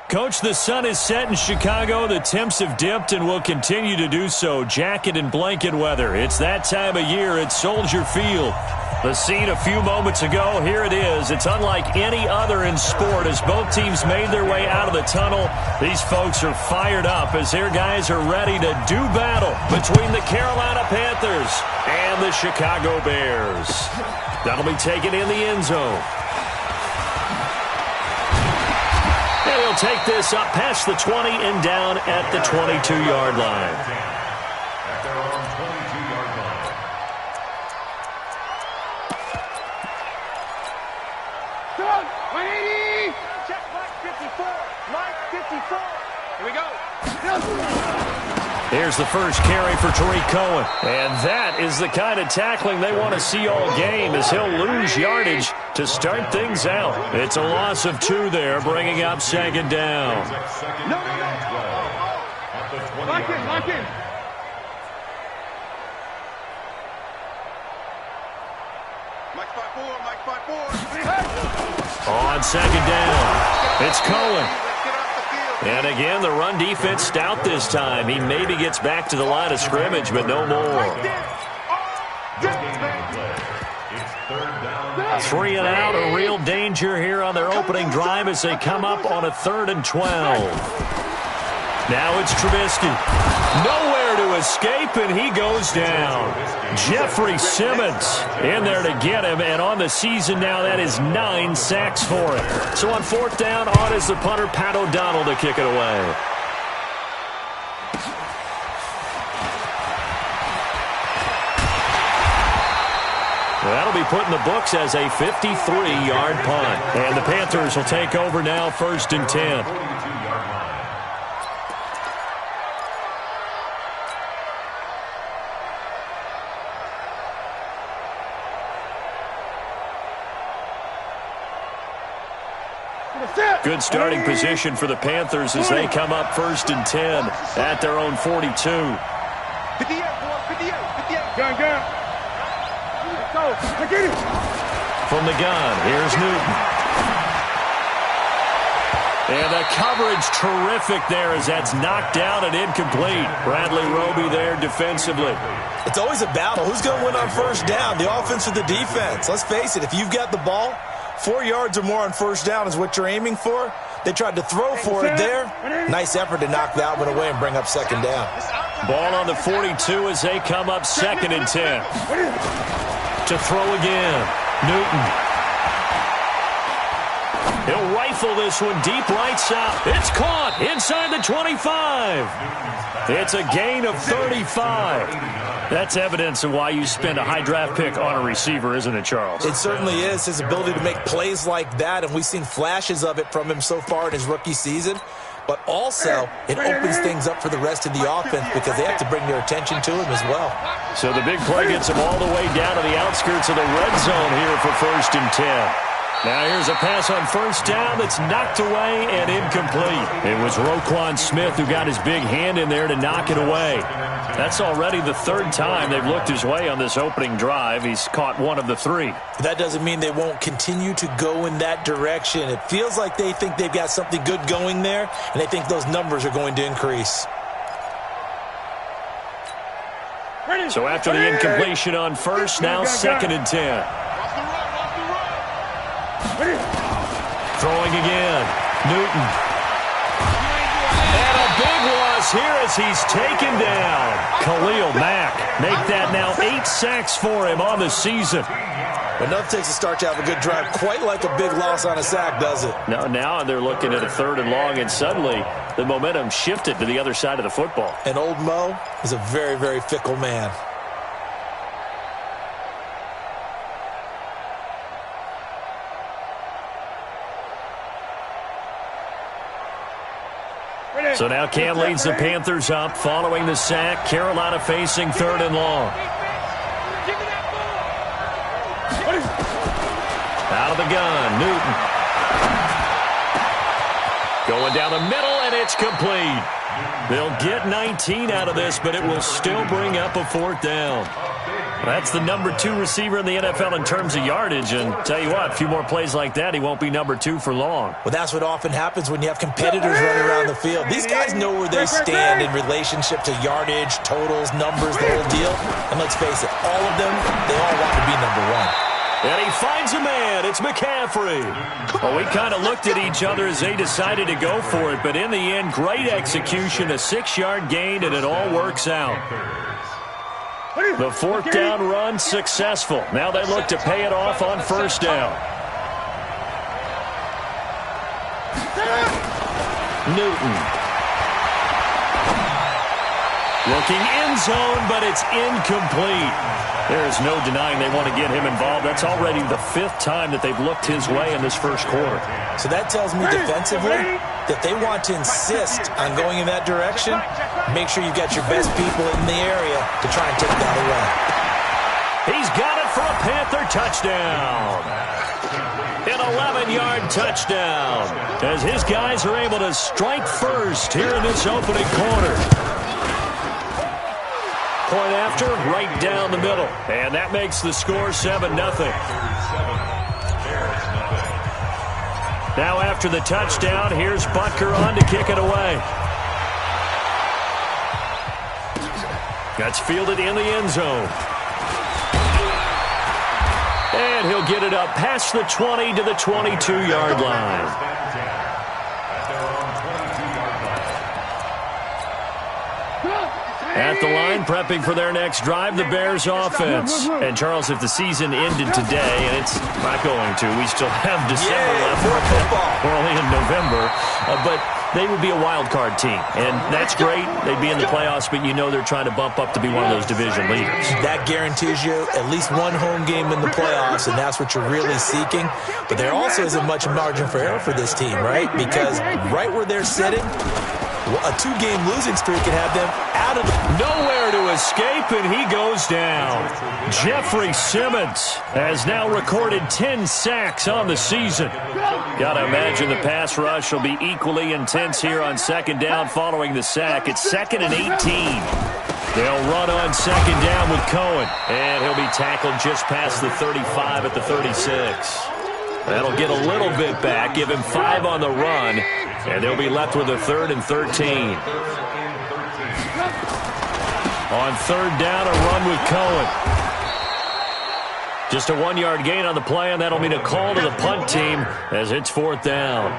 Coach, the sun is set in Chicago. The temps have dipped and will continue to do so. Jacket and blanket weather. It's that time of year at Soldier Field. The scene a few moments ago, here it is. It's unlike any other in sport as both teams made their way out of the tunnel. These folks are fired up as their guys are ready to do battle between the Carolina Panthers and the Chicago Bears. That'll be taken in the end zone. And he'll take this up past the 20 and down at the 22-yard line. At their own 22-yard line. Come on, 180! Check Mike 54. Mike 54. Here we go. Here's the first carry for Tariq Cohen. And that is the kind of tackling they want to see all game as he'll lose yardage to start things out. It's a loss of 2 there, bringing up second down. No. Lock in. Mike 54. On second down, it's Cohen. And again, the run defense stout this time. He maybe gets back to the line of scrimmage, but no more. 3 and out, a real danger here on their opening drive as they come up on a 3rd and 12. Now it's Trubisky. Nowhere to escape, and he goes down. Jeffrey Simmons in there to get him, and on the season now, that is 9 sacks for him. So on 4th down, on is the punter, Pat O'Donnell, to kick it away. That'll be put in the books as a 53-yard punt. And the Panthers will take over now, 1st and 10. Good starting position for the Panthers as they come up 1st and 10 at their own 42. 58, boy. 58. Gun. Let's go. Get it. From the gun, here's Newton. And the coverage terrific there as that's knocked down and incomplete. Bradley Roby there defensively. It's always a battle. Who's going to win on 1st down, the offense or the defense? Let's face it, if you've got the ball, 4 yards or more on 1st down is what you're aiming for. They tried to throw for it there. Nice effort to knock that one away and bring up 2nd down. Ball on the 42 as they come up 2nd and 10. To throw again, Newton. He'll rifle this one deep right side. It's caught inside the 25. It's a gain of 35. That's evidence of why you spend a high draft pick on a receiver, isn't it, Charles? It certainly is. His ability to make plays like that, and we've seen flashes of it from him so far in his rookie season. But also, it opens things up for the rest of the offense because they have to bring their attention to him as well. So the big play gets him all the way down to the outskirts of the red zone here for 1st and 10. Now here's a pass on 1st down that's knocked away and incomplete. It was Roquan Smith who got his big hand in there to knock it away. That's already the 3rd time they've looked his way on this opening drive. He's caught 1 of the 3. That doesn't mean they won't continue to go in that direction. It feels like they think they've got something good going there, and they think those numbers are going to increase. So after the incompletion on 1st, now 2nd and 10. Throwing again, Newton. And a big loss here as he's taken down. Khalil Mack make that now 8 sacks for him on the season. But nothing takes a start to have a good drive quite like a big loss on a sack, does it? Now they're looking at a 3rd and long, and suddenly the momentum shifted to the other side of the football. And old Mo is a very, very fickle man. So now Cam leads the Panthers up following the sack. Carolina facing 3rd and long. Out of the gun, Newton. Going down the middle, and it's complete. They'll get 19 out of this, but it will still bring up a 4th down. That's the number 2 receiver in the NFL in terms of yardage. And tell you what, a few more plays like that, he won't be number 2 for long. Well, that's what often happens when you have competitors running around the field. These guys know where they stand in relationship to yardage, totals, numbers, the whole deal. And let's face it, all of them, they all want to be number 1. And he finds a man. It's McCaffrey. Well, we kind of looked at each other as they decided to go for it. But in the end, great execution, a 6-yard gain, and it all works out. The 4th down run successful. Now they look to pay it off on 1st down. Newton. Looking end zone, but it's incomplete. There's no denying they want to get him involved. That's already the 5th time that they've looked his way in this first quarter. So that tells me defensively that they want to insist on going in that direction. Make sure you've got your best people in the area to try and take that away. He's got it for a Panther touchdown. An 11-yard touchdown as his guys are able to strike first here in this opening quarter. Point after, right down the middle. And that makes the score 7-0. Now after the touchdown, here's Butker on to kick it away. That's fielded in the end zone. And he'll get it up past the 20 to the 22-yard line. At the line, prepping for their next drive, the Bears offense. And, Charles, if the season ended today, and it's not going to, we still have December left. We're only in November. But they would be a wild card team. And that's great. They'd be in the playoffs, but you know they're trying to bump up to be one of those division leaders. That guarantees you at least one home game in the playoffs, and that's what you're really seeking. But there also isn't much margin for error for this team, right? Because right where they're sitting, a 2-game losing streak can have them out of nowhere to escape, and he goes down. Jeffrey Simmons has now recorded 10 sacks on the season. Got to imagine the pass rush will be equally intense here on 2nd down following the sack. It's 2nd and 18. They'll run on 2nd down with Cohen, and he'll be tackled just past the 35 at the 36. That'll get a little bit back, give him 5 on the run, and they'll be left with a 3rd and 13. On 3rd down, a run with Cohen. Just a 1-yard gain on the play, and that'll mean a call to the punt team as it's 4th down.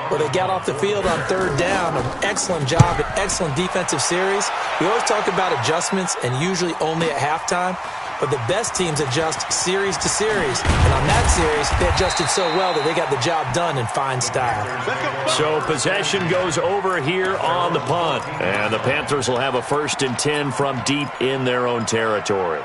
Well, they got off the field on 3rd down. An excellent job, an excellent defensive series. We always talk about adjustments, and usually only at halftime. But the best teams adjust series to series. And on that series, they adjusted so well that they got the job done in fine style. So possession goes over here on the punt. And the Panthers will have a 1st and 10 from deep in their own territory.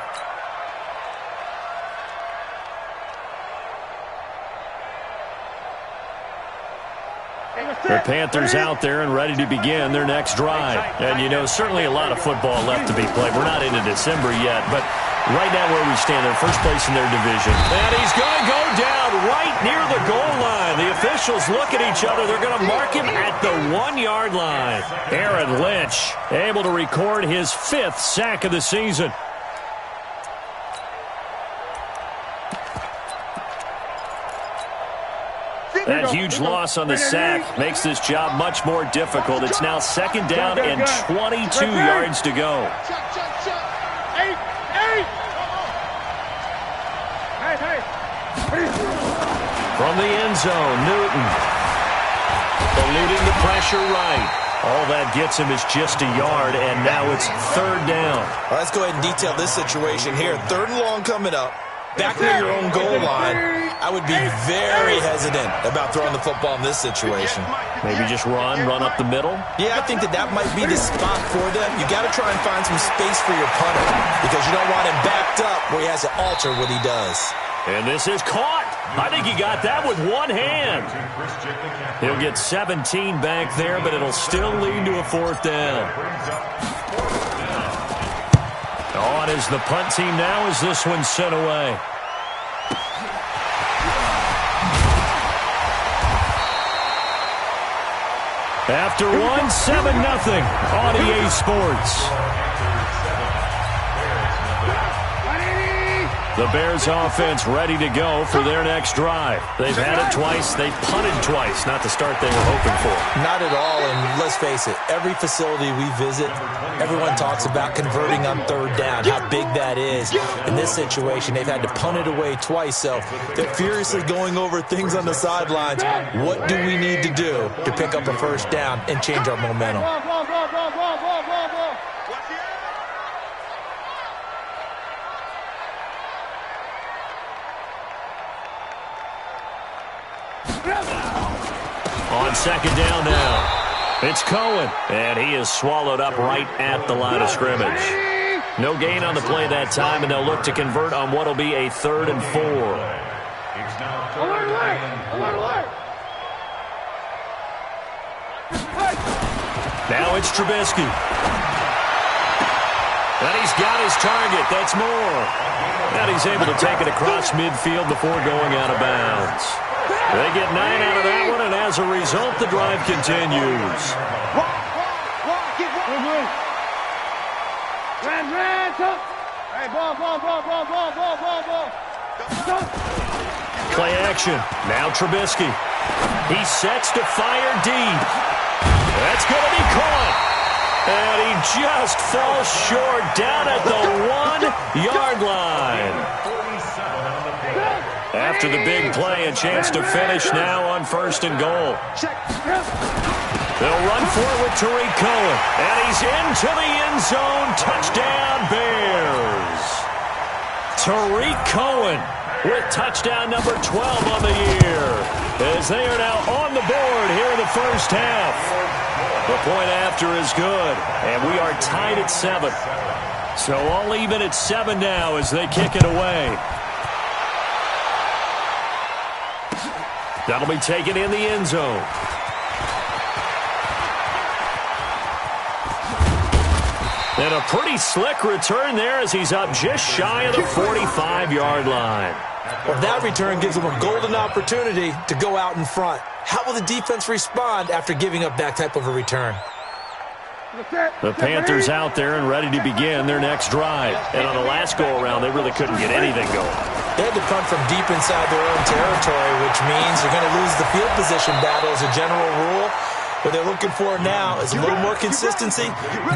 The Panthers out there and ready to begin their next drive. And, you know, certainly a lot of football left to be played. We're not into December yet, but right now where we stand, they're first place in their division. And he's going to go down right near the goal line. The officials look at each other. They're going to mark him at the 1-yard line. Aaron Lynch able to record his 5th sack of the season. That huge loss on the sack makes this job much more difficult. It's now 2nd down and 22 yards to go. From the end zone, Newton. Eluding the pressure right. All that gets him is just a yard, and now it's 3rd down. Well, let's go ahead and detail this situation here. 3rd and long coming up. Back near your own goal line, I would be very hesitant about throwing the football in this situation. Maybe just run up the middle? Yeah, I think that might be the spot for them. You got to try and find some space for your punter because you don't want him backed up where he has to alter what he does. And this is caught. I think he got that with one hand. He'll get 17 back there, but it'll still lead to a 4th down. On is the punt team now as this one's sent away. After one, 7-0 on EA Sports. The Bears offense ready to go for their next drive. They've had it twice. They've punted twice. Not the start they were hoping for. Not at all, and let's face it, every facility we visit, everyone talks about converting on third down, how big that is. In this situation, they've had to punt it away twice, so they're furiously going over things on the sidelines. What do we need to do to pick up a first down and change our momentum? On second down now, it's Cohen, and he is swallowed up right at the line of scrimmage. No gain on the play that time, and they'll look to convert on what will be a 3rd and 4. Now it's Trubisky. And he's got his target. That's Moore. And he's able to take it across midfield before going out of bounds. They get 9 out of that one, and as a result, the drive continues. Play action. Now Trubisky. He sets to fire deep. That's going to be caught. And he just falls short down at the 1-yard line. After the big play, a chance to finish now on 1st and goal. They'll run for it with Tariq Cohen. And he's into the end zone. Touchdown, Bears. Tariq Cohen with touchdown number 12 on the year, as they are now on the board here in the first half. The point after is good, and we are tied at 7. So all even at 7 now as they kick it away. That'll be taken in the end zone. And a pretty slick return there as he's up just shy of the 45-yard line. Well, that return gives them a golden opportunity to go out in front. How will the defense respond after giving up that type of a return? The Panthers out there and ready to begin their next drive. And on the last go-around, they really couldn't get anything going. They had to punt from deep inside their own territory, which means they're going to lose the field position battle as a general rule. What they're looking for now is a little more consistency,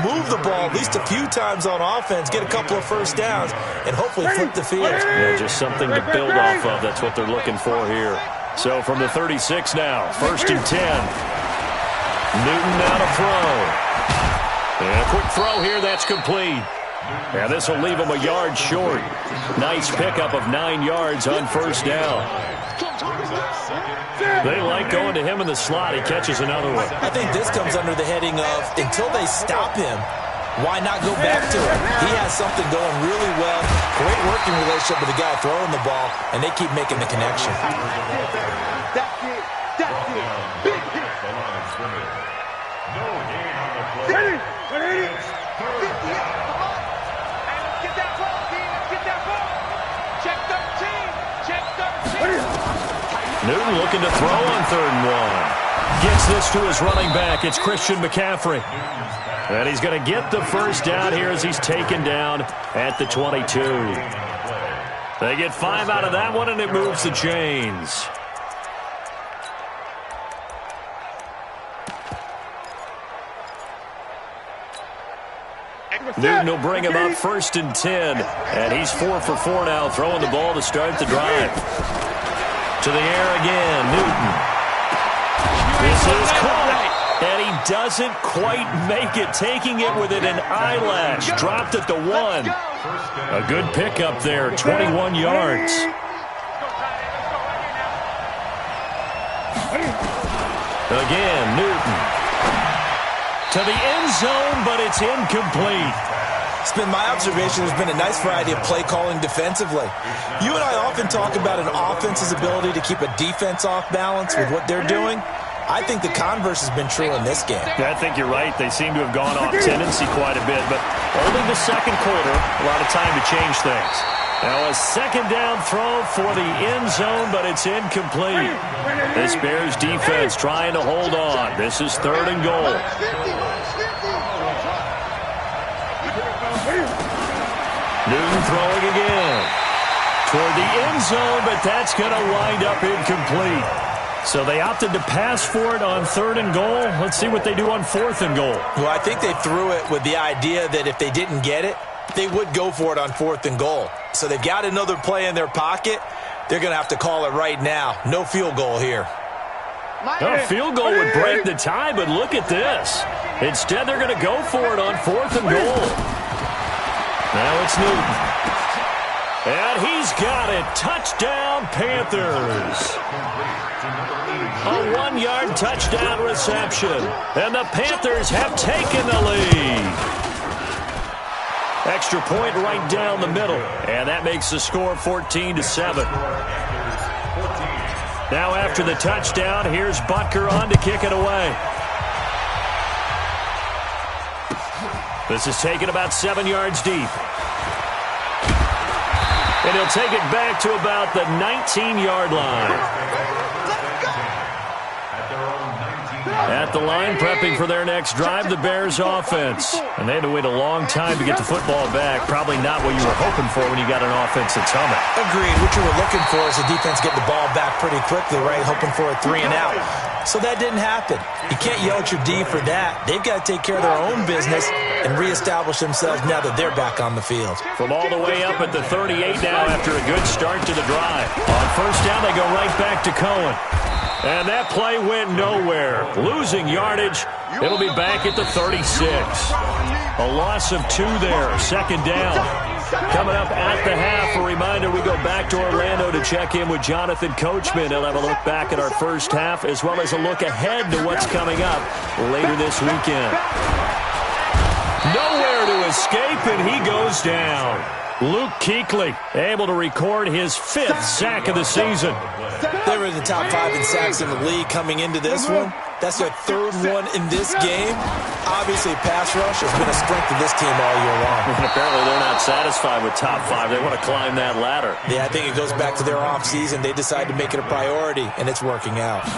move the ball at least a few times on offense, get a couple of first downs, and hopefully flip the field. Yeah, just something to build off of. That's what they're looking for here. So from the 36 now, 1st and 10. Newton now to throw. And a quick throw here, that's complete. And this will leave him a yard short. Nice pickup of 9 yards on 1st down. They like going to him in the slot. He catches another one. I think this comes under the heading of, until they stop him, why not go back to him? He has something going really well. Great working relationship with the guy throwing the ball, and they keep making the connection. That's it. Big hit. No gain on the play. Ready. 50. Come on. And let's get that ball, team. Let's get that ball. Check 13. Check 13. Newton looking to throw on 3rd and 1. Gets this to his running back. It's Christian McCaffrey. And he's going to get the first down here as he's taken down at the 22. They get 5 out of that one, and it moves the chains. Newton will bring him up 1st and 10. And he's 4 for 4 now, throwing the ball to start the drive. To the air again, Newton. This is caught, and he doesn't quite make it, taking it within an eyelash. Dropped at the 1. A good pickup there, 21 yards. Again, Newton. To the end zone, but it's incomplete. It's been my observation there's been a nice variety of play calling defensively. You and I often talk about an offense's ability to keep a defense off balance with what they're doing. I think the converse has been true in this game. Yeah, I think you're right. They seem to have gone off tendency quite a bit, but only the second quarter, a lot of time to change things. Now a second down throw for the end zone, but it's incomplete. This Bears defense trying to hold on. This is 3rd and goal. Newton throwing again. toward the end zone, but that's going to wind up incomplete. So they opted to pass for it on 3rd and goal. Let's see what they do on 4th and goal. Well, I think they threw it with the idea that if they didn't get it, they would go for it on 4th and goal. So they've got another play in their pocket. They're going to have to call it right now. No field goal here. A field goal would break the tie, but look at this. Instead, they're going to go for it on 4th and goal. Now it's Newton. And he's got it. Touchdown, Panthers. A 1-yard touchdown reception. And the Panthers have taken the lead. Extra point right down the middle. And that makes the score 14-7. Now after the touchdown, here's Butker on to kick it away. This is taken about 7 yards deep. And he'll take it back to about the 19-yard line. At the line, prepping for their next drive, the Bears offense. And they had to wait a long time to get the football back. Probably not what you were hoping for when you got an offense that's humming. Agreed. What you were looking for is the defense getting the ball back pretty quickly, right? Hoping for a 3 and out. So that didn't happen. You can't yell at your D for that. They've got to take care of their own business and reestablish themselves now that they're back on the field. From all the way up at the 38 now after a good start to the drive. On 1st down, they go right back to Cohen. And that play went nowhere. Losing yardage. It'll be back at the 36. A loss of 2 there. 2nd down. Coming up at the half, a reminder we go back to Orlando to check in with Jonathan Coachman. He'll have a look back at our first half as well as a look ahead to what's coming up later this weekend. Nowhere to escape, and he goes down. Luke Kuechly able to record his 5th sack of the season. They were in the top 5 in sacks in the league coming into this one. That's their 3rd one in this game. Obviously, pass rush has been a strength of this team all year long. And apparently they're not satisfied with top 5. They want to climb that ladder. Yeah, I think it goes back to their offseason. They decided to make it a priority, and it's working out.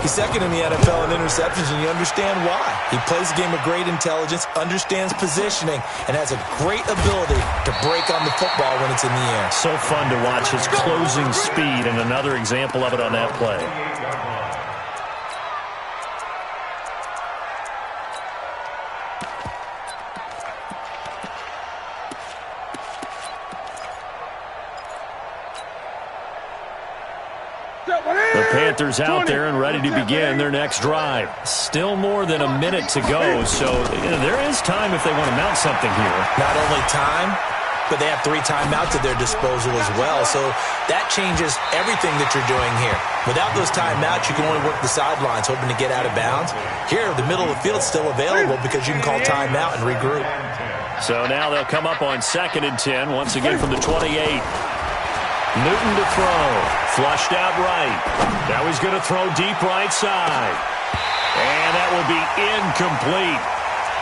He's 2nd in the NFL in interceptions, and you understand why. He plays a game of great intelligence, understands positioning, and has a great ability to break on the football when it's in the air. So fun to watch his closing speed, and another example of it on that play. The Panthers out there and ready to begin their next drive. Still more than a minute to go, so there is time if they want to mount something here. Not only time, but they have 3 timeouts at their disposal as well, so that changes everything that you're doing here. Without those timeouts, you can only work the sidelines, hoping to get out of bounds. Here, the middle of the field is still available because you can call timeout and regroup. So now they'll come up on 2nd and 10, once again from the 28. Newton to throw. Flushed out right. Now he's going to throw deep right side. And that will be incomplete.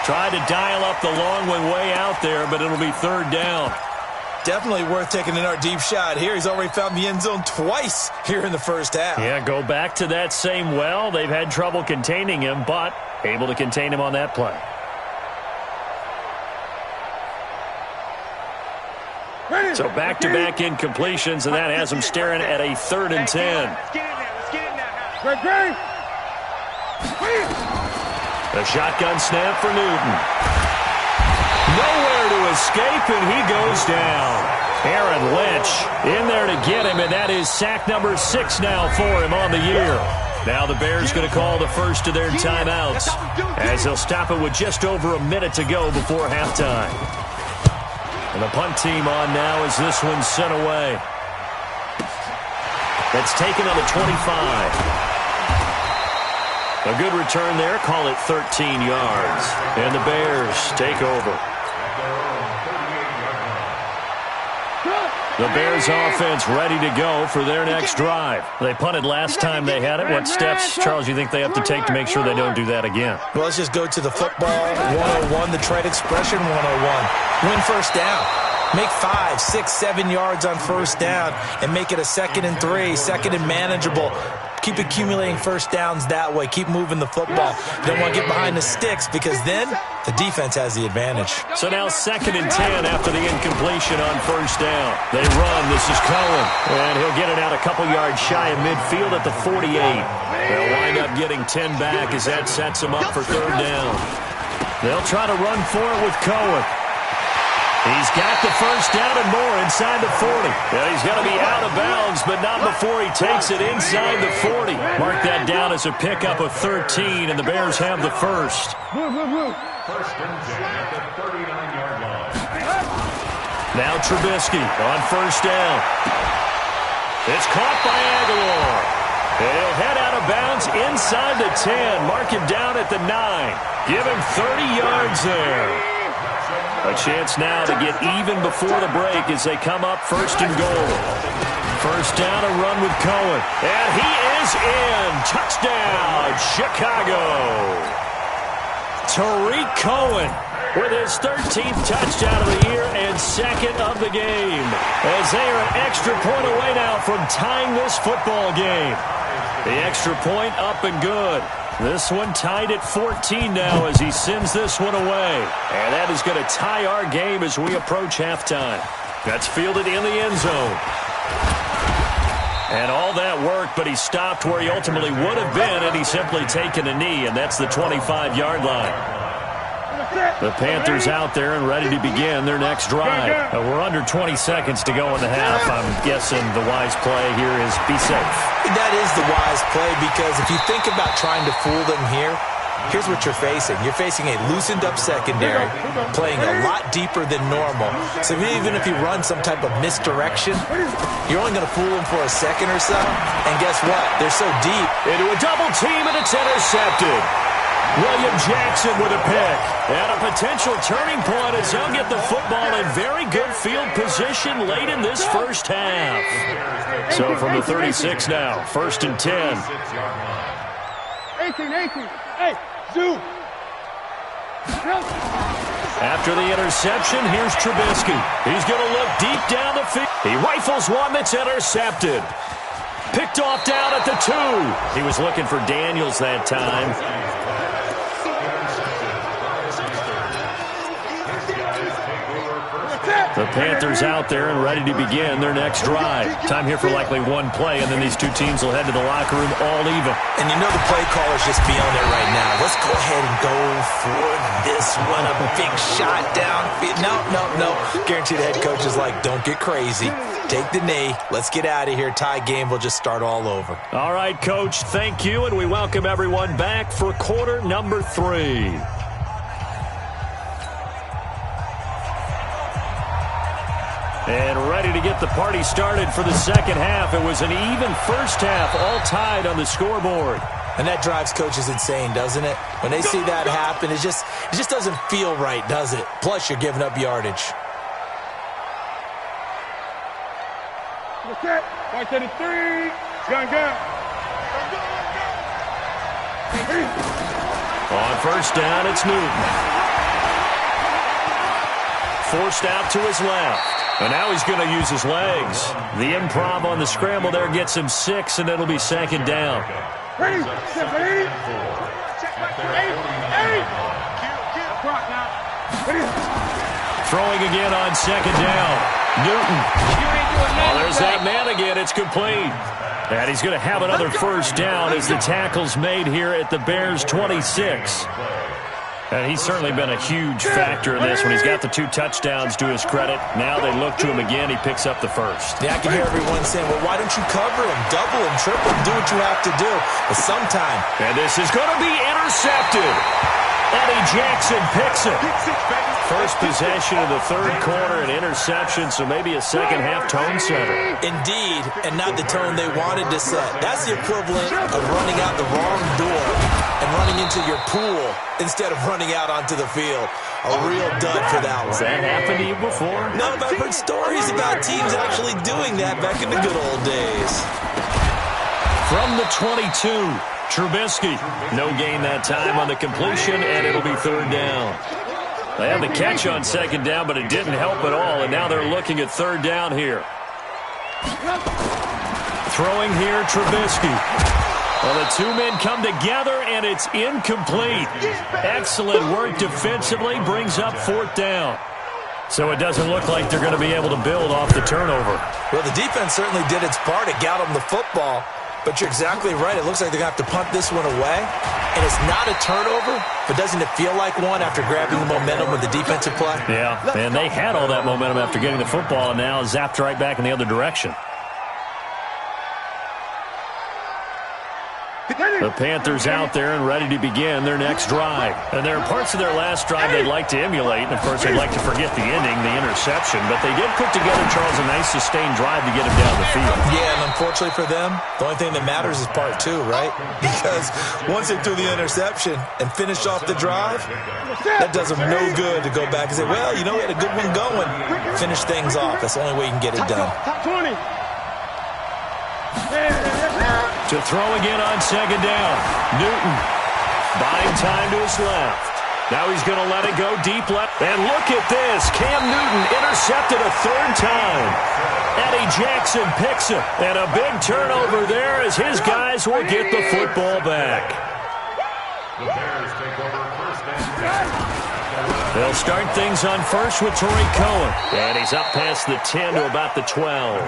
Tried to dial up the long one way out there, but it'll be 3rd down. Definitely worth taking in our deep shot here. He's already found the end zone twice here in the first half. Yeah, go back to that same well. They've had trouble containing him, but able to contain him on that play. So back-to-back incompletions, and that has him staring at a 3rd and 10. The shotgun snap for Newton. Nowhere to escape, and he goes down. Aaron Lynch in there to get him, and that is sack number 6 now for him on the year. Now the Bears going to call the first of their timeouts as they'll stop it with just over a minute to go before halftime. And the punt team on now as this one's sent away. That's taken on the 25. A good return there. Call it 13 yards. And the Bears take over. The Bears offense ready to go for their next drive. They punted last time they had it. What steps, Charles, you think they have to take to make sure they don't do that again? Well, let's just go to the football 101, the trade expression 101. Win first down. Make 5, 6, 7 yards on first down and make it a 2nd and 3, 2nd and manageable. Keep accumulating first downs that way. Keep moving the football. You don't want to get behind the sticks because then the defense has the advantage. So now 2nd and 10 after the incompletion on first down. They run. This is Cohen. And he'll get it out a couple yards shy of midfield at the 48. They'll wind up getting 10 back as that sets him up for 3rd down. They'll try to run for it with Cohen. He's got the first down and more inside the 40. Well, he's going to be out of bounds, but not before he takes it inside the 40. Mark that down as a pickup of 13, and the Bears have the first. First and 10 at the 39-yard line. Now Trubisky on first down. It's caught by Aguilar. He'll head out of bounds inside the 10. Mark him down at the 9. Give him 30 yards there. A chance now to get even before the break as they come up 1st and goal. First down, a run with Cohen. And he is in. Touchdown, Chicago. Tariq Cohen with his 13th touchdown of the year and 2nd of the game. As they are an extra point away now from tying this football game. The extra point up and good. This one tied at 14 now as he sends this one away. And that is going to tie our game as we approach halftime. That's fielded in the end zone. And all that work, but he stopped where he ultimately would have been, and he's simply taken a knee, and that's the 25-yard line. The Panthers out there and ready to begin their next drive. We're under 20 seconds to go in the half. I'm guessing the wise play here is be safe. That is the wise play because if you think about trying to fool them here, here's what you're facing. You're facing a loosened-up secondary, playing a lot deeper than normal. So even if you run some type of misdirection, you're only going to fool them for a second or so. And guess what? They're so deep. Into a double team, and it's intercepted. William Jackson with a pick. And a potential turning point as he'll get the football in very good field position late in this first half. So from the 36 now, 1st and 10. 18. Hey, Zoo. After the interception, here's Trubisky. He's going to look deep down the field. He rifles one that's intercepted. Picked off down at the 2. He was looking for Daniels that time. The Panthers out there and ready to begin their next drive. Time here for likely one play, and then these two teams will head to the locker room all even. And you know the play caller's just feeling it right now. Let's go ahead and go for this one. A big shot downfield. No. Guaranteed the head coach is like, don't get crazy. Take the knee. Let's get out of here. Tie game. We'll just start all over. All right, Coach. Thank you, and we welcome everyone back for quarter number 3. And ready to get the party started for the second half. It was an even first half, all tied on the scoreboard. And that drives coaches insane, doesn't it? When they see that happen, it just doesn't feel right, does it? Plus, you're giving up yardage. Right to the 3. Gun. On first down, it's Newton. Forced out to his left. And now he's going to use his legs. The improv on the scramble there gets him 6, and it'll be 2nd down. Ready. Throwing again on 2nd down. Newton. Oh, there's that man again. It's complete. And he's going to have another first down as the tackle's made here at the Bears' 26. And he's certainly been a huge factor in this when he's got the 2 touchdowns to his credit. Now they look to him again. He picks up the first. Yeah, I can hear everyone saying, well, why don't you cover him, double him, triple him, do what you have to do. But sometime. And this is going to be intercepted. Eddie Jackson picks it. First possession of the 3rd quarter, an interception, so maybe a second-half tone setter. Indeed, and not the tone they wanted to set. That's the equivalent of running out the wrong door and running into your pool instead of running out onto the field. A real dud for that one. Has that happened to you before? No, but I've heard stories about teams actually doing that back in the good old days. From the 22, Trubisky. No gain that time on the completion, and it'll be 3rd down. They had the catch on 2nd down, but it didn't help at all, and now they're looking at 3rd down here. Throwing here, Trubisky. Well, the two men come together, and it's incomplete. Excellent work defensively, brings up 4th down. So it doesn't look like they're going to be able to build off the turnover. Well, the defense certainly did its part. It got them the football. But you're exactly right. It looks like they're going to have to punt this one away. And it's not a turnover, but doesn't it feel like one after grabbing the momentum with the defensive play? Yeah, and they had all that momentum after getting the football, and now zapped right back in the other direction. The Panthers out there and ready to begin their next drive. And there are parts of their last drive they'd like to emulate. And, of course, they'd like to forget the ending, the interception. But they did put together, Charles, a nice sustained drive to get him down the field. Yeah, and unfortunately for them, the only thing that matters is part 2, right? Because once they threw the interception and finished off the drive, that does them no good to go back and say, well, you know, we had a good one going. Finish things off. That's the only way you can get it done. Top 20. To throw again on 2nd down. Newton buying time to his left. Now he's going to let it go deep left. And look at this. Cam Newton intercepted a 3rd time. Eddie Jackson picks it. And a big turnover there as his guys will get the football back. The Bears take over 1st and 10. They'll start things on first with Torrey Cohen. And he's up past the 10 to about the 12.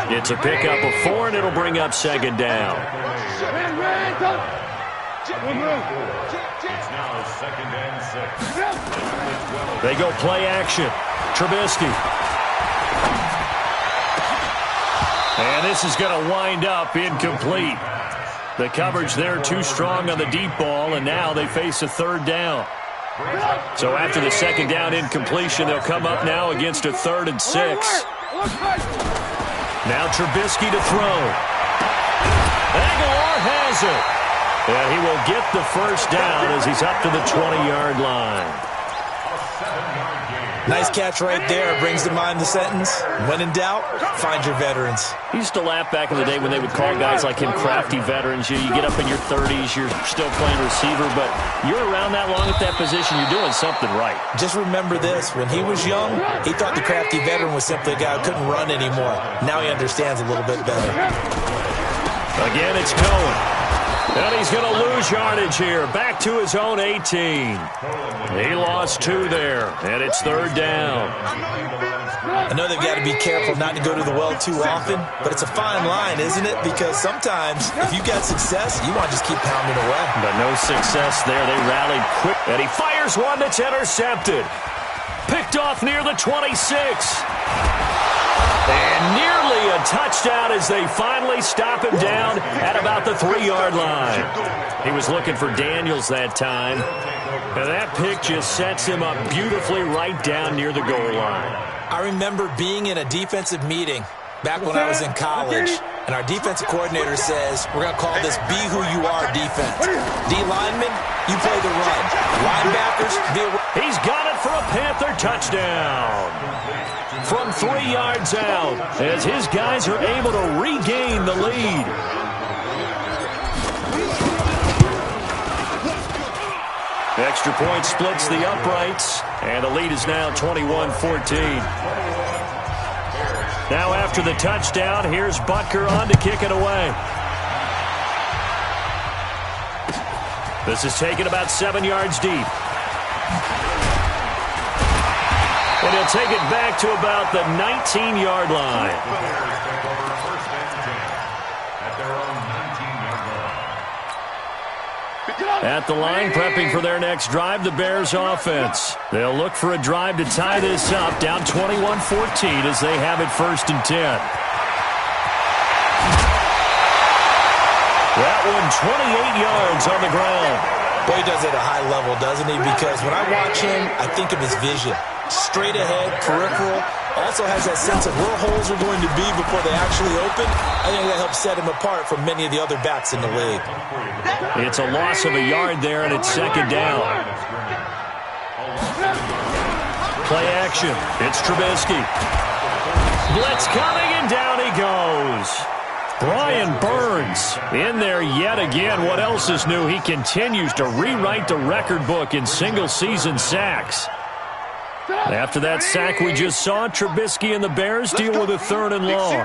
It's a pickup of 4, and it'll bring up 2nd down. It's now 2nd and 6. They go play action. Trubisky. And this is going to wind up incomplete. The coverage there too strong on the deep ball, and now they face a 3rd down. So after the 2nd down incompletion, they'll come up now against a 3rd and 6. Now Trubisky to throw. Aguilar has it. And he will get the 1st down as he's up to the 20-yard line. Nice catch right there. Brings to mind the sentence, when in doubt, find your veterans. He used to laugh back in the day when they would call guys like him crafty veterans. You get up in your 30s, you're still playing receiver, but you're around that long at that position, you're doing something right. Just remember this. When he was young, he thought the crafty veteran was simply a guy who couldn't run anymore. Now he understands a little bit better. Again, it's Cohen. And he's going to lose yardage here. Back to his own 18. He lost 2 there, and it's 3rd down. I know they've got to be careful not to go to the well too often, but it's a fine line, isn't it? Because sometimes if you've got success, you want to just keep pounding away. But no success there. They rallied quick, and he fires one that's intercepted. Picked off near the 26. And nearly a touchdown as they finally stop him down at about the 3-yard line. He was looking for Daniels that time. And that pick just sets him up beautifully right down near the goal line. I remember being in a defensive meeting back when I was in college, and our defensive coordinator says, we're going to call this Be Who You Are defense. D linemen, you play the run. Linebackers, he's got it for a Panther touchdown. From 3 yards out, as his guys are able to regain the lead. Extra point splits the uprights, and the lead is now 21-14. Now after the touchdown, here's Butker on to kick it away. This is taken about 7 yards deep. And he'll take it back to about the 19-yard line. At the line, prepping for their next drive, the Bears offense. They'll look for a drive to tie this up, down 21-14 as they have it 1st and 10. That one 28 yards on the ground. Boy, he does it at a high level, doesn't he? Because when I watch him, I think of his vision. Straight ahead, peripheral, also has that sense of where holes are going to be before they actually open. I think that helps set him apart from many of the other backs in the league. It's a loss of a yard there, and it's 2nd down. Play action. It's Trubisky. Blitz coming, and down he goes. Brian Burns in there yet again. What else is new? He continues to rewrite the record book in single-season sacks. After that sack we just saw, Trubisky and the Bears deal with a 3rd and long.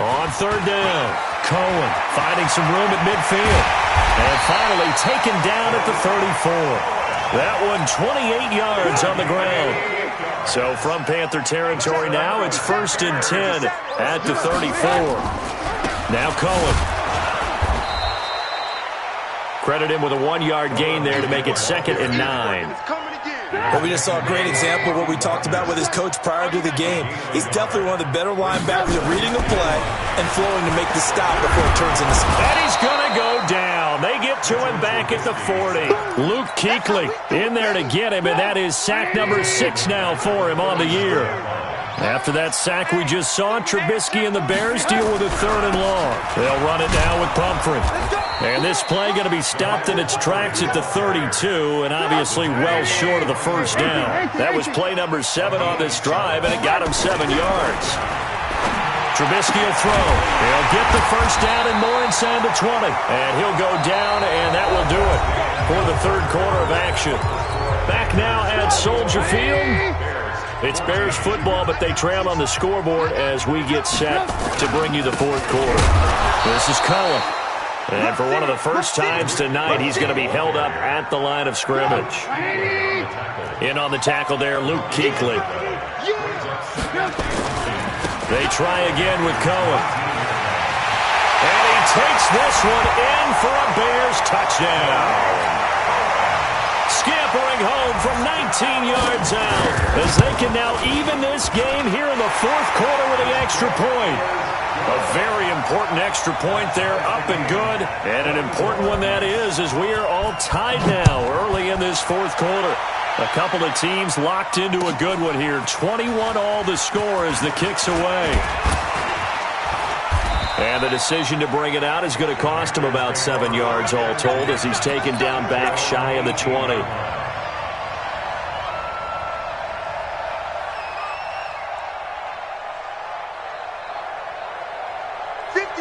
On 3rd down, Cohen finding some room at midfield. And finally taken down at the 34. That one 28 yards on the ground. So from Panther territory now, it's 1st and 10 at the 34. Now Cohen. Credit him with a 1-yard gain there to make it 2nd and 9. Well, we just saw a great example of what we talked about with his coach prior to the game. He's definitely one of the better linebackers at reading a play and flowing to make the stop before it turns into something. And he's going to go down. They get to him back at the 40. Luke Kuechly in there to get him, and that is sack number 6 now for him on the year. After that sack we just saw, Trubisky and the Bears deal with a 3rd and long. They'll run it now with Pumphrey. And this play going to be stopped in its tracks at the 32, and obviously well short of the 1st down. That was play number 7 on this drive, and it got him 7 yards. Trubisky will throw. He'll get the 1st down and more inside the 20. And he'll go down, and that will do it for the 3rd quarter of action. Back now at Soldier Field. It's Bears football, but they trail on the scoreboard as we get set to bring you the 4th quarter. This is Cohen. And for one of the first times tonight, he's going to be held up at the line of scrimmage. In on the tackle there, Luke Kuechly. They try again with Cohen. And he takes this one in for a Bears touchdown. Scampering home from 19 yards out as they can now even this game here in the 4th quarter with the extra point. A very important extra point there, up and good. And an important one that is, as we are all tied now early in this 4th quarter. A couple of teams locked into a good one here. 21 all the score as the kick's away. And the decision to bring it out is going to cost him about 7 yards all told as he's taken down back shy of the 20.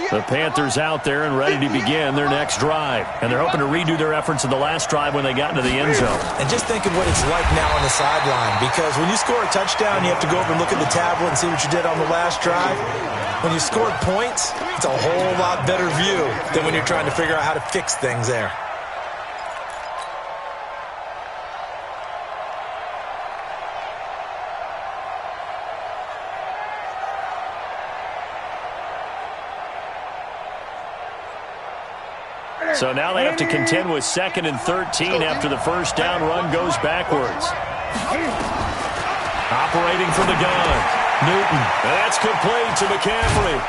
The Panthers out there and ready to begin their next drive. And they're hoping to redo their efforts in the last drive when they got into the end zone. And just think of what it's like now on the sideline, because when you score a touchdown, you have to go over and look at the tablet and see what you did on the last drive. When you scored points, it's a whole lot better view than when you're trying to figure out how to fix things there. So now they have to contend with 2nd and 13 after the 1st down run goes backwards. Operating from the gun, Newton. And that's complete to McCaffrey.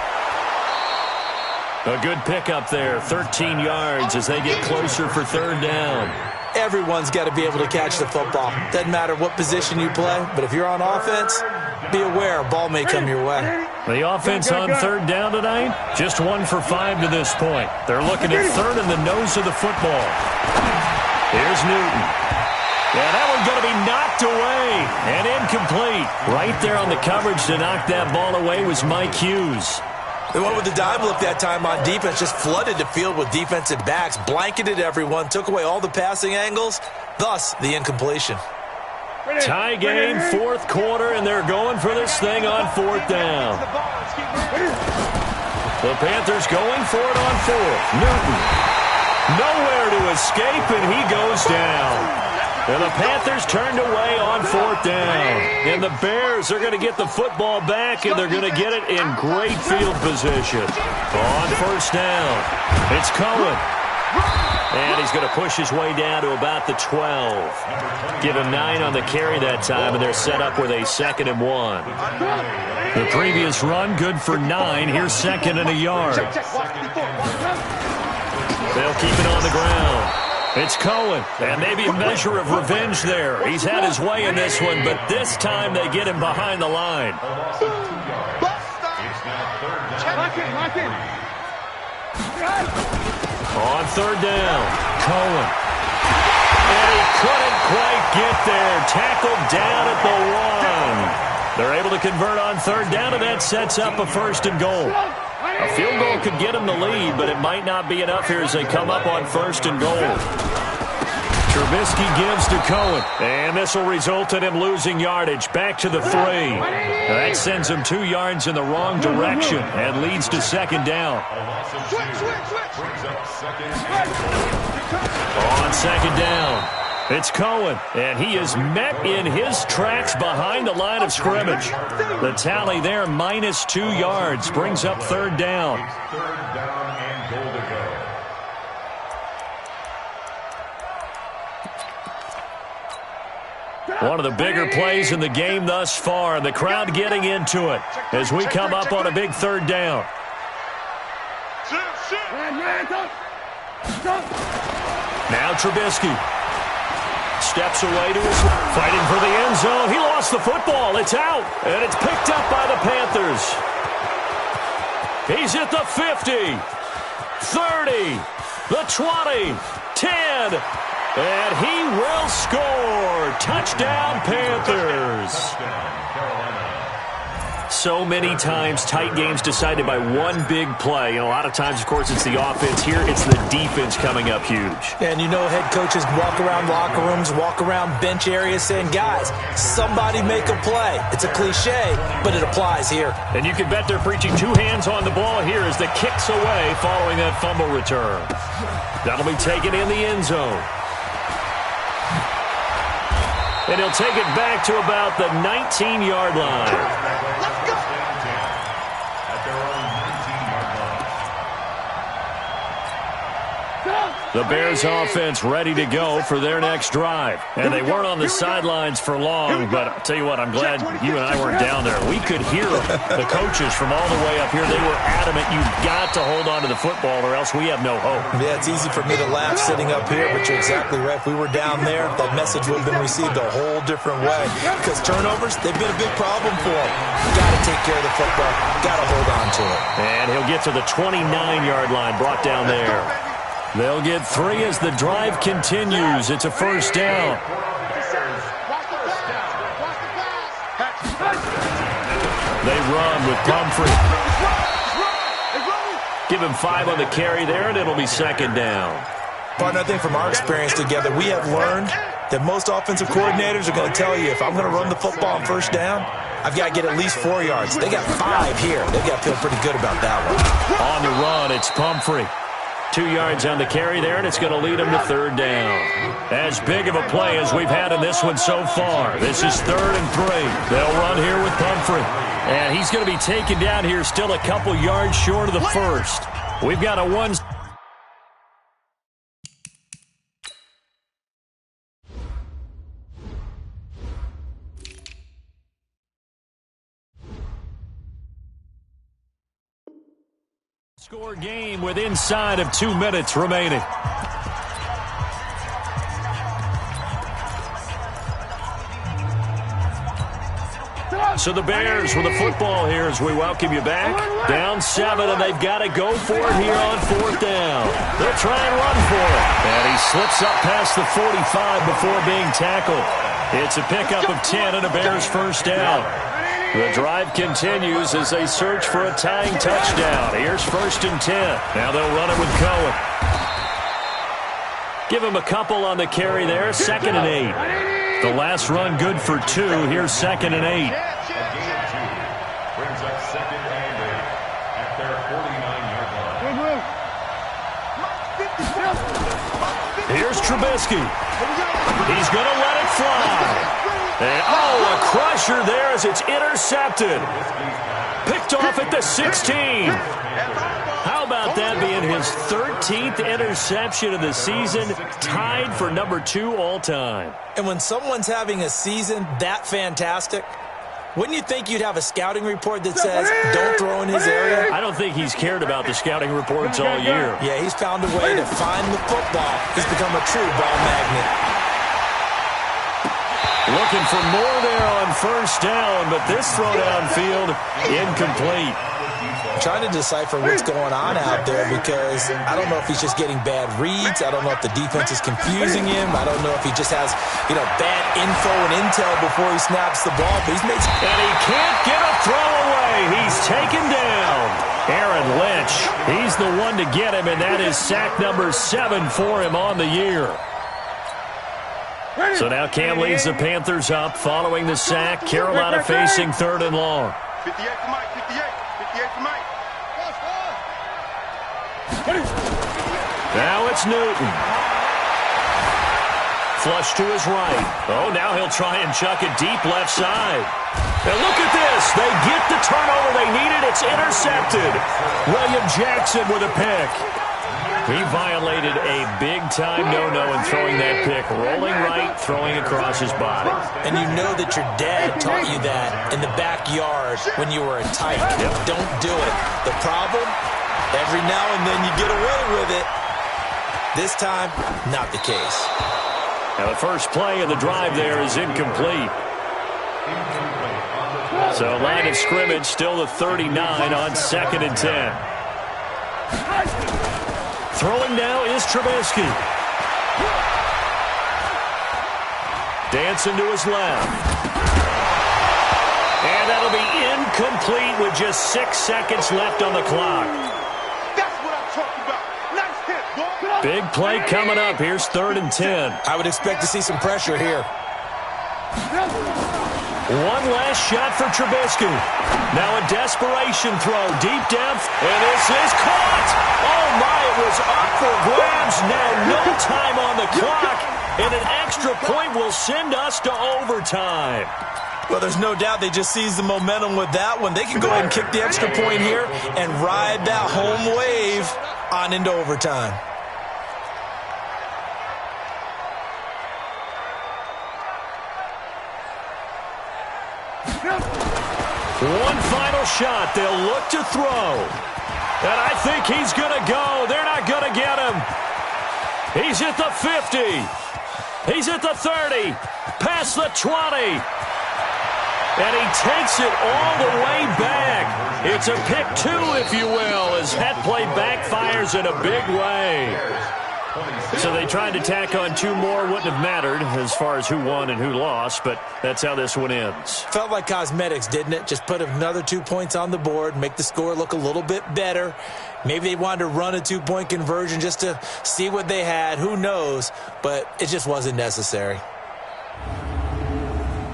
A good pickup there, 13 yards as they get closer for 3rd down. Everyone's got to be able to catch the football. Doesn't matter what position you play, but if you're on offense, be aware a ball may come your way. The offense on 3rd down tonight, just 1 for 5 to this point. They're looking at 3rd in the nose of the football. Here's Newton. Yeah, that one's going to be knocked away and incomplete. Right there on the coverage to knock that ball away was Mike Hughes. They went with the dime look that time on defense, just flooded the field with defensive backs, blanketed everyone, took away all the passing angles, thus the incompletion. Tie game, 4th quarter, and they're going for this thing on 4th down. The Panthers going for it on 4th. Newton. Nowhere to escape, and he goes down. And the Panthers turned away on 4th down. And the Bears are going to get the football back, and they're going to get it in great field position. On 1st down, it's Cohen. And he's going to push his way down to about the 12. Give him 9 on the carry that time, and they're set up with a 2nd and 1. The previous run, good for 9. Here's 2nd and a yard. They'll keep it on the ground. It's Cohen, and maybe a measure of revenge there. He's had his way in this one, but this time they get him behind the line. On 3rd down, Cohen. And he couldn't quite get there. Tackled down at the 1. They're able to convert on 3rd down, and that sets up a 1st and goal. A field goal could get them the lead, but it might not be enough here as they come up on 1st and goal. Trubisky gives to Cohen. And this will result in him losing yardage. Back to the 3. That sends him 2 yards in the wrong direction and leads to second down. On second down, it's Cohen, and he is met in his tracks behind the line of scrimmage. The tally there, -2 yards, brings up third down. Third down and goal to go. One of the bigger plays in the game thus far, and the crowd getting into it as we come up on a big third down. Now Trubisky steps away to his fighting for the end zone. He lost the football. It's out, and it's picked up by the Panthers. He's at the 50, 30, the 20, 10, and he will score. Touchdown, Panthers. So many times, tight games decided by one big play. A lot of times, of course, it's the offense. Here, it's the defense coming up huge. And you know head coaches walk around locker rooms, walk around bench areas saying, guys, somebody make a play. It's a cliche, but it applies here. And you can bet they're preaching 2 hands on the ball here as the kick's away following that fumble return. That'll be taken in the end zone. And he'll take it back to about the 19-yard line. The Bears offense ready to go for their next drive. And they weren't on the sidelines for long, but I'll tell you what, I'm glad you and I weren't down there. We could hear the coaches from all the way up here. They were adamant, you've got to hold on to the football or else we have no hope. Yeah, it's easy for me to laugh sitting up here, but you're exactly right. If we were down there, that message would have been received a whole different way. Because turnovers, they've been a big problem for them. Got to take care of the football. Got to hold on to it. And he'll get to the 29-yard line, brought down there. They'll get 3 as the drive continues. It's a first down. They run with Pumphrey. Give him 5 on the carry there, and it'll be second down. Partner, I think from our experience together, we have learned that most offensive coordinators are going to tell you, if I'm going to run the football on first down, I've got to get at least 4 yards. They got 5 here. They've got to feel pretty good about that one. On the run, it's Pumphrey. 2 yards on the carry there, and it's going to lead him to third down. As big of a play as we've had in this one so far. This is 3rd and 3. They'll run here with Pumphrey. And he's going to be taken down here still a couple yards short of the first. We've got a one. Score game with inside of 2 minutes remaining. So the Bears with the football here as we welcome you back. Down 7, and they've got to go for it here on 4th down. They'll try and run for it. And he slips up past the 45 before being tackled. It's a pickup of 10 and a Bears first down. The drive continues as they search for a tying touchdown. Here's 1st and 10. Now they'll run it with Cohen. Give him a couple on the carry there. 2nd and 8. The last run good for 2. Here's 2nd and 8. Brings up 2nd and 8 at their 49-yard line. Here's Trubisky. He's going to let it fly. And, a crusher there as it's intercepted. Picked off at the 16. How about that being his 13th interception of the season, tied for number 2 all-time. And when someone's having a season that fantastic, wouldn't you think you'd have a scouting report that says, don't throw in his area? I don't think he's cared about the scouting reports all year. Yeah, he's found a way to find the football. He's become a true ball magnet. Looking for more there on first down, but this throw downfield incomplete. I'm trying to decipher what's going on out there because I don't know if he's just getting bad reads. I don't know if the defense is confusing him. I don't know if he just has, bad info and intel before he snaps the ball. But he's made some... And he can't get a throw away. He's taken down. Aaron Lynch, he's the one to get him, and that is sack number 7 for him on the year. So now Cam leads the Panthers up following the sack. Carolina facing 3rd and long. 58 for Mike, 58. 58 for Mike. Now it's Newton. Flush to his right. Oh, now he'll try and chuck it deep left side. And look at this. They get the turnover they needed. It's intercepted. William Jackson with a pick. He violated a big-time no-no in throwing that pick. Rolling right, throwing across his body. And you know that your dad taught you that in the backyard when you were a tyke. Yep. Don't do it. The problem, every now and then you get away with it. This time, not the case. Now the first play of the drive there is incomplete. So line of scrimmage still the 39 on 2nd and 10. Throwing now is Trubisky. Dancing to his left. And that'll be incomplete with just 6 seconds left on the clock. That's what I'm talking about. Nice hit, boy. Big play coming up. Here's 3rd and 10. I would expect to see some pressure here. One last shot for Trubisky. Now a desperation throw deep depth, and this is caught. Oh, my, it was up for grabs. Now no time on the clock, and an extra point will send us to overtime. Well, there's no doubt they just seized the momentum with that one. They can go ahead and kick the extra point here and ride that home wave on into overtime. One final shot. They'll look to throw. And I think he's going to go. They're not going to get him. He's at the 50. He's at the 30. Past the 20. And he takes it all the way back. It's a pick 2, if you will, as that play backfires in a big way. So they tried to tack on 2 more. Wouldn't have mattered as far as who won and who lost, but that's how this one ends. Felt like cosmetics, didn't it? Just put another 2 points on the board, make the score look a little bit better. Maybe they wanted to run a 2-point conversion just to see what they had. Who knows? But it just wasn't necessary.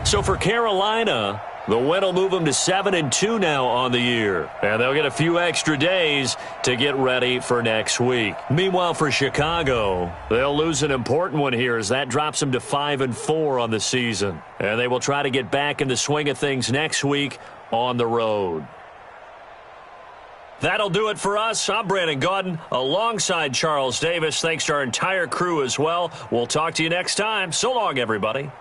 So for Carolina, the win will move them to 7-2 now on the year. And they'll get a few extra days to get ready for next week. Meanwhile, for Chicago, they'll lose an important one here as that drops them to 5-4 on the season. And they will try to get back in the swing of things next week on the road. That'll do it for us. I'm Brandon Gaudin alongside Charles Davis. Thanks to our entire crew as well. We'll talk to you next time. So long, everybody.